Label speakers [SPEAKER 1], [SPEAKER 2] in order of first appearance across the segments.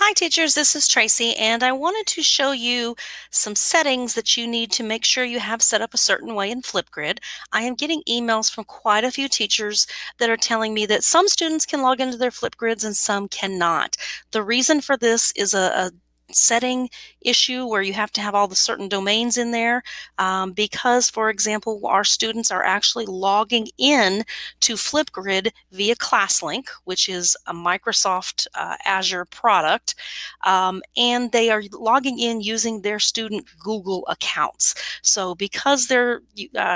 [SPEAKER 1] Hi teachers, this is Tracy, and I wanted to show you some settings that you need to make sure you have set up a certain way in FlipGrid. I am getting emails from quite a few teachers that are telling me that some students can log into their FlipGrids and some cannot. The reason for this is a setting issue where you have to have all the certain domains in there because, for example, our students are actually logging in to FlipGrid via ClassLink, which is a Microsoft Azure product, and they are logging in using their student Google accounts. So because they're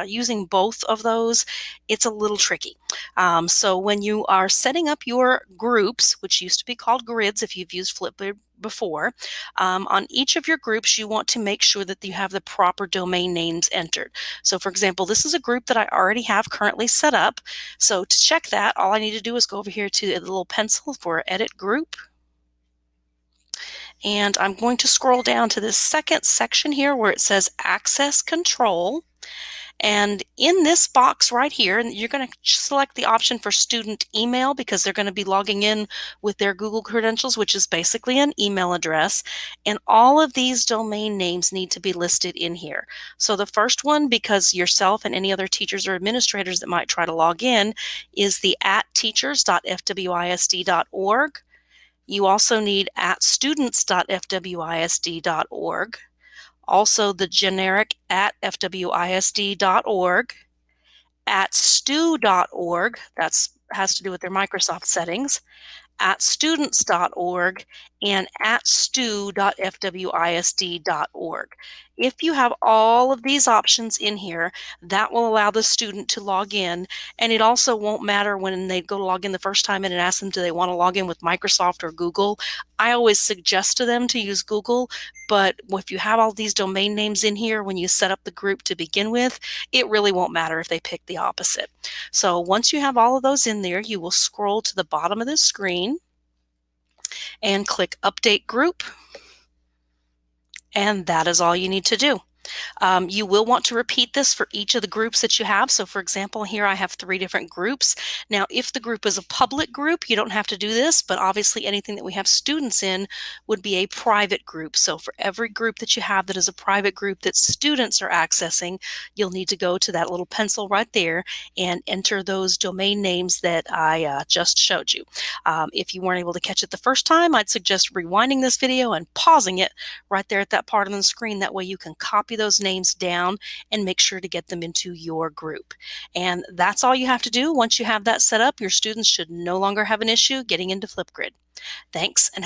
[SPEAKER 1] using both of those, it's a little tricky. So when you are setting up your groups, which used to be called grids if you've used FlipGrid before, on each of your groups, you want to make sure that you have the proper domain names entered. So for example, this is a group that I already have currently set up. So to check that, all I need to do is go over here to the little pencil for Edit Group. And I'm going to scroll down to this second section here where it says Access Control. And in this box right here, you're going to select the option for student email because they're going to be logging in with their Google credentials, which is basically an email address. And all of these domain names need to be listed in here. So the first one, because yourself and any other teachers or administrators that might try to log in, is the @teachers.fwisd.org. You also need @students.fwisd.org. Also the generic @fwisd.org, @stu.org, that has to do with their Microsoft settings, @students.org, and @stu.fwisd.org. If you have all of these options in here, that will allow the student to log in, and it also won't matter when they go to log in the first time and ask them, do they want to log in with Microsoft or Google? I always suggest to them to use Google, but if you have all these domain names in here when you set up the group to begin with, it really won't matter if they pick the opposite. So once you have all of those in there, you will scroll to the bottom of the screen and click Update Group, and that is all you need to do. You will want to repeat this for each of the groups that you have. So for example, here I have 3 different groups. Now, if the group is a public group, you don't have to do this, but obviously anything that we have students in would be a private group. So for every group that you have that is a private group that students are accessing, you'll need to go to that little pencil right there and enter those domain names that I just showed you. If you weren't able to catch it the first time, I'd suggest rewinding this video and pausing it right there at that part on the screen. That way you can copy those names down and make sure to get them into your group. And that's all you have to do. Once you have that set up, your students should no longer have an issue getting into FlipGrid. Thanks, and